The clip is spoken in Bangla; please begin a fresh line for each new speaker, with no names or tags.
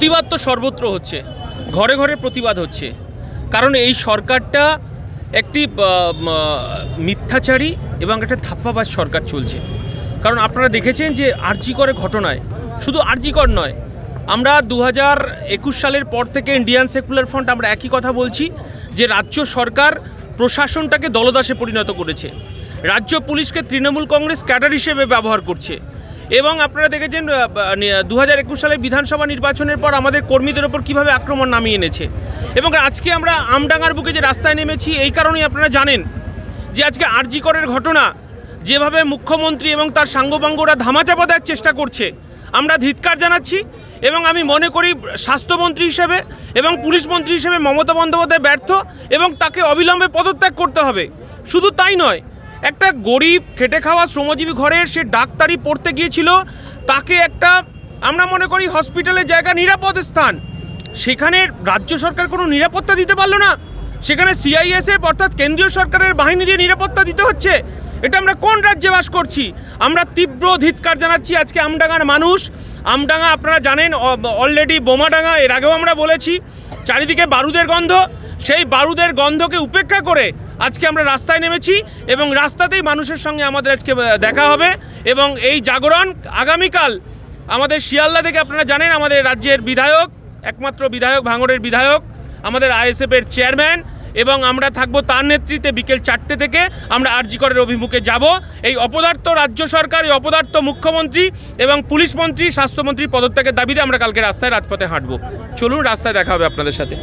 প্রতিবাদ তো সর্বত্র হচ্ছে, ঘরে ঘরে প্রতিবাদ হচ্ছে, কারণ এই সরকারটা একটি মিথ্যাচারী এবং একটা ধাপ্পাবাজ সরকার চলছে। কারণ আপনারা দেখেছেন যে আরজি করে ঘটনায়, শুধু আরজি কর নয়, আমরা 2021 সালের পর থেকে ইন্ডিয়ান সেকুলার ফ্রন্ট আমরা একই কথা বলছি যে রাজ্য সরকার প্রশাসনটাকে দলদাসে পরিণত করেছে, রাজ্য পুলিশকে তৃণমূল কংগ্রেস ক্যাডার হিসেবে ব্যবহার করছে। এবং আপনারা দেখেছেন 2021 সালে বিধানসভা নির্বাচনের পর আমাদের কর্মীদের ওপর কীভাবে আক্রমণ নামিয়ে এনেছে। এবং আজকে আমরা আমডাঙ্গার বুকে যে রাস্তায় নেমেছি এই কারণেই আপনারা জানেন যে আজকে আরজি করের ঘটনা যেভাবে মুখ্যমন্ত্রী এবং তার সাঙ্গপাঙ্গরা ধামাচাপা দেওয়ার চেষ্টা করছে, আমরা ধিক্কার জানাচ্ছি। এবং আমি মনে করি স্বাস্থ্যমন্ত্রী হিসেবে এবং পুলিশ মন্ত্রী হিসেবে মমতা বন্দ্যোপাধ্যায় ব্যর্থ এবং তাকে অবিলম্বে পদত্যাগ করতে হবে। শুধু তাই নয়, একটা গরিব খেটে খাওয়া শ্রমজীবী ঘরের সে ডাক্তারি পড়তে গিয়েছিল, তাকে একটা আমরা মনে করি হসপিটালের জায়গা নিরাপদ স্থান, সেখানে রাজ্য সরকার কোনো নিরাপত্তা দিতে পারলো না, সেখানে সিআইএসএফ অর্থাৎ কেন্দ্রীয় সরকারের বাহিনী দিয়ে নিরাপত্তা দিতে হচ্ছে। এটা আমরা কোন রাজ্যে বাস করছি? আমরা তীব্র ধিক্কার জানাচ্ছি আজকে আমডাঙ্গার মানুষ। আমডাঙ্গা আপনারা জানেন অলরেডি বোমাডাঙ্গা, এর আগেও আমরা বলেছি, চারিদিকে বারুদের গন্ধ, সেই বারুদের গন্ধকে উপেক্ষা করে আজকে আমরা রাস্তায় নেমেছি এবং রাস্তাতেই মানুষের সঙ্গে আমাদের আজকে দেখা হবে। এবং এই জাগরণ আগামীকাল আমাদের শিয়ালদা থেকে আপনারা জানেন আমাদের রাজ্যের বিধায়ক, একমাত্র বিধায়ক, ভাঙড়ের বিধায়ক, আমাদের আইএসএফের চেয়ারম্যান, এবং আমরা থাকবো তার নেতৃত্বে বিকেল 4টে থেকে আমরা আরজি করের অভিমুখে যাব। এই অপদার্থ রাজ্য সরকার, এই অপদার্থ মুখ্যমন্ত্রী এবং পুলিশ মন্ত্রী, স্বাস্থ্যমন্ত্রী পদত্যাগের দাবিতে আমরা কালকে রাস্তায় রাজপথে হাঁটবো। চলুন, রাস্তায় দেখা হবে আপনাদের সাথে।